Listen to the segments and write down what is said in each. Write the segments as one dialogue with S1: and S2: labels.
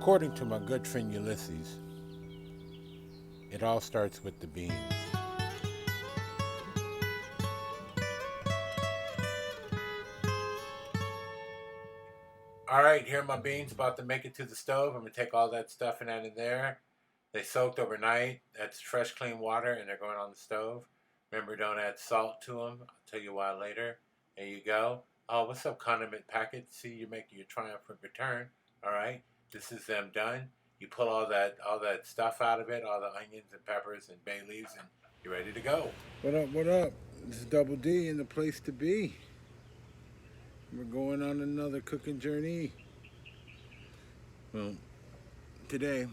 S1: According to my good friend Ulysses, it all starts with the beans. All right, here are my beans about to make it to the stove. I'm gonna take all that stuffing out of there. They soaked overnight. That's fresh, clean water, and they're going on the stove. Remember, don't add salt to them. I'll tell you why later. There you go. Oh, what's up, condiment packet? See, you're making your triumphant return. All right, this is them done. You pull all that stuff out of it, all the onions and peppers and bay leaves, and you're ready to go. What up? What up? This is Double D in the place to be. We're going on another cooking journey. Well, today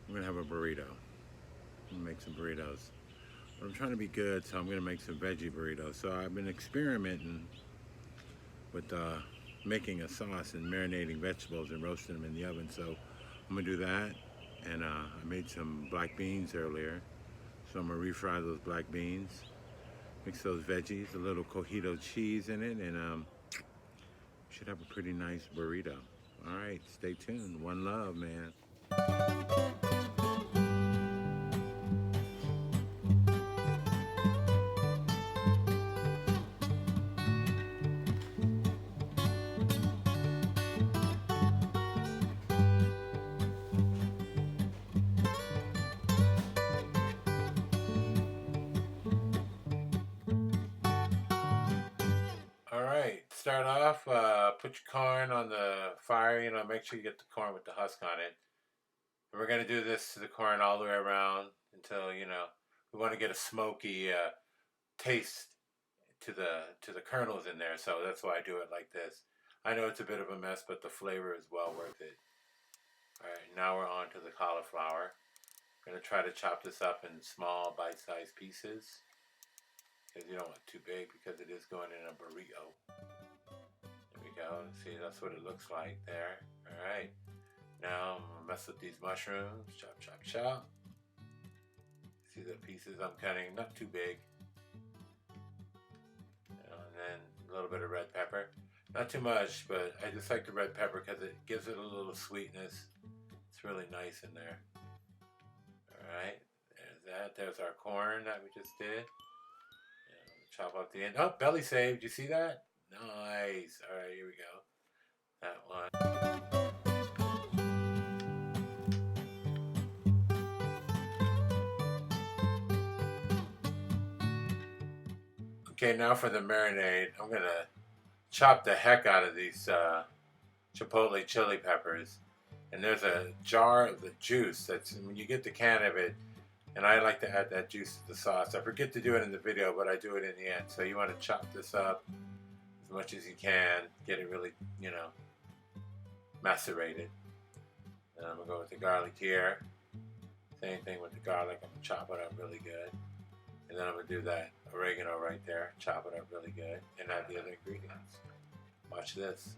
S1: I'm gonna have a burrito. I'm gonna make some burritos. But I'm trying to be good, so I'm gonna make some veggie burritos. So I've been experimenting with making a sauce and marinating vegetables and roasting them in the oven. So I'm gonna do that. And I made some black beans earlier. So I'm gonna refry those black beans, mix those veggies, a little cojito cheese in it, and should have a pretty nice burrito. All right, stay tuned. One love, man. All right, start off, put your corn on the fire, make sure you get the corn with the husk on it. And we're going to do this to the corn all the way around until, we want to get a smoky taste to the kernels in there, so that's why I do it like this. I know it's a bit of a mess, but the flavor is well worth it. All right, now we're on to the cauliflower. I'm going to try to chop this up in small bite-sized pieces because you don't want it too big because it is going in a burrito. There we go. See, that's what it looks like there. All right. Now I'm going to mess with these mushrooms. Chop, chop, chop. See the pieces I'm cutting, not too big. And then a little bit of red pepper. Not too much, but I just like the red pepper because it gives it a little sweetness. It's really nice in there. Alright, there's that. There's our corn that we just did. Chop up the end. Oh, belly saved. You see that? Nice. Alright, here we go. That one. Okay, now for the marinade. I'm going to chop the heck out of these Chipotle chili peppers. And there's a jar of the juice that's when you get the can of it, and I like to add that juice to the sauce. I forget to do it in the video, but I do it in the end. So you want to chop this up as much as you can, get it really, macerated. And I'm gonna go with the garlic here. Same thing with the garlic. I'm gonna chop it up really good. And then I'm gonna do that oregano right there, chop it up really good, and add the other ingredients. Watch this.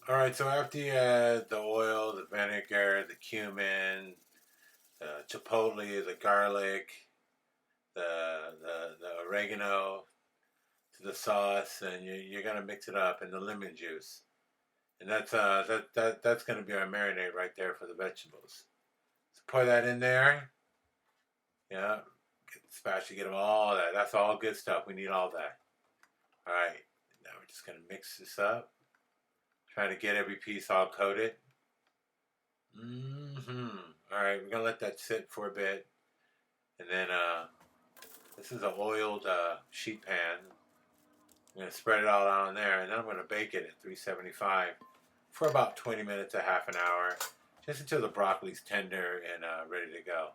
S1: All right, so after you add the oil, the vinegar, the cumin, the chipotle, the garlic, the oregano to the sauce, and you're gonna mix it up, and the lemon juice, and that's gonna be our marinade right there for the vegetables. So pour that in there. Yeah, especially get them all that. That's all good stuff. We need all that. All right, now we're just gonna mix this up. Trying to get every piece all coated. All right, we're gonna let that sit for a bit, and then this is an oiled sheet pan. I'm gonna spread it all out on there, and then I'm gonna bake it at 375 for about 20 minutes, a half an hour, just until the broccoli's tender and ready to go.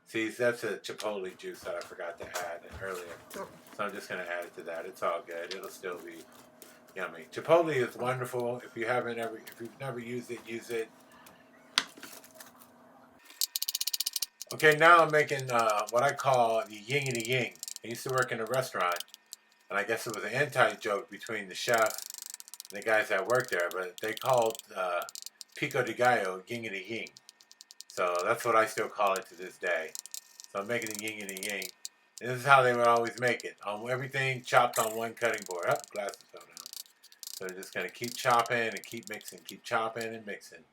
S1: See, that's a chipotle juice that I forgot to add earlier, so I'm just gonna add it to that. It's all good. It'll still be yummy. Chipotle is wonderful. If you've never used it, use it. Okay, now I'm making what I call the yin and the yang. I used to work in a restaurant, and I guess it was an anti-joke between the chef and the guys that worked there, but they called pico de gallo yin and the yang. So that's what I still call it to this day. So I'm making the yin and the yang. And this is how they would always make it. On everything chopped on one cutting board. Oh, glasses fell down. So we're just going to keep chopping and keep mixing. Keep chopping and mixing.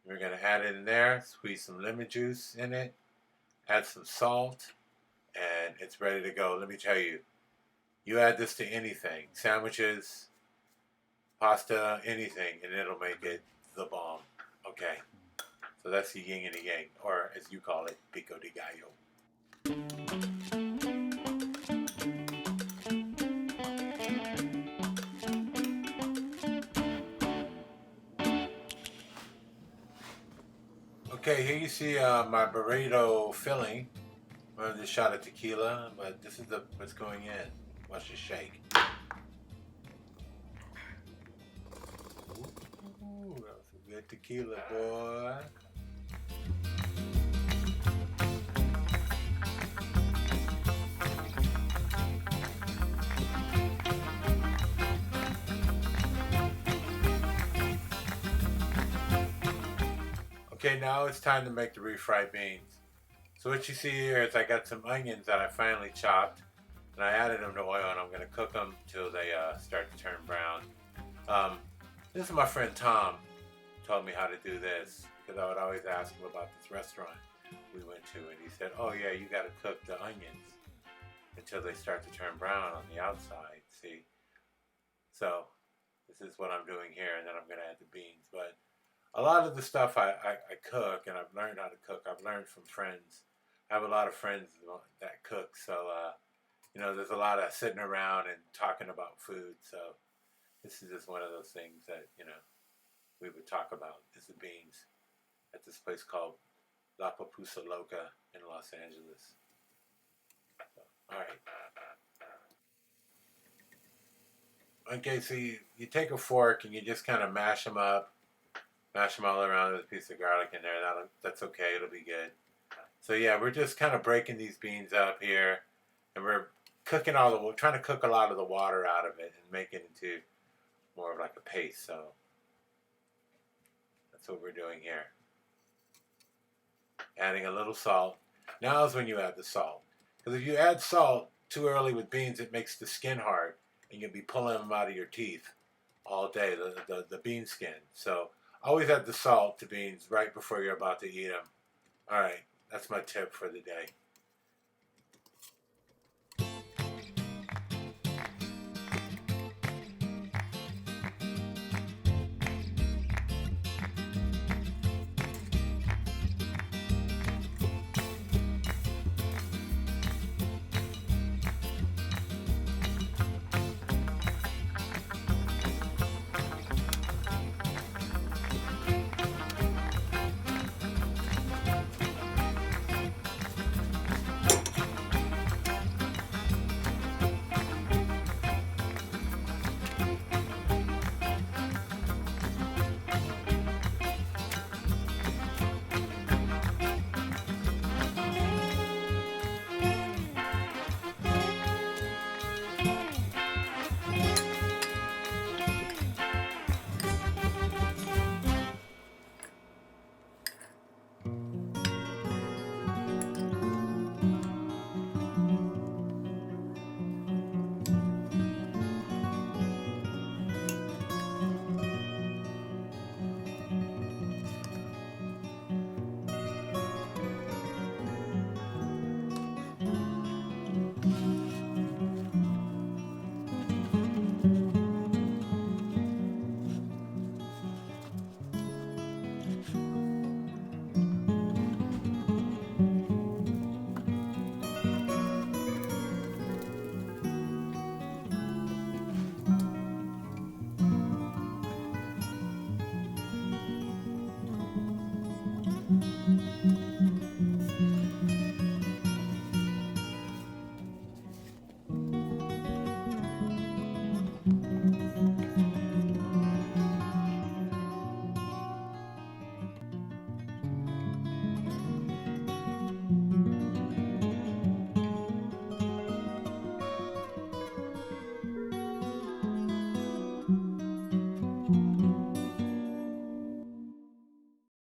S1: We're going to add it in there. Squeeze some lemon juice in it. Add some salt. And it's ready to go. Let me tell you. You add this to anything. Sandwiches, pasta, anything. And it'll make it the bomb. Okay. So that's the yin and the yang. Or as you call it, pico de gallo. Okay, here you see my burrito filling. I just shot of tequila, but this is what's going in. Watch the shake. Ooh, that was some good tequila, boy. Okay, now it's time to make the refried beans. So what you see here is I got some onions that I finally chopped, and I added them to oil, and I'm going to cook them till they start to turn brown. This is my friend Tom told me how to do this, because I would always ask him about this restaurant we went to, and he said, oh yeah, you got to cook the onions until they start to turn brown on the outside, see? So this is what I'm doing here, and then I'm going to add the beans. But a lot of the stuff I cook, and I've learned how to cook, I've learned from friends. I have a lot of friends that cook, so there's a lot of sitting around and talking about food. So this is just one of those things that we would talk about, is the beans at this place called La Pupusa Loca in Los Angeles. So, all right. Okay, so you take a fork and you just kind of mash them up. Mash them all around with a piece of garlic in there. That's okay. It'll be good. So yeah, we're just kind of breaking these beans up here, and we're cooking trying to cook a lot of the water out of it and make it into more of like a paste. So that's what we're doing here. Adding a little salt. Now is when you add the salt, because if you add salt too early with beans, it makes the skin hard, and you'll be pulling them out of your teeth all day. The bean skin. So always add the salt to beans right before you're about to eat them. All right, that's my tip for the day.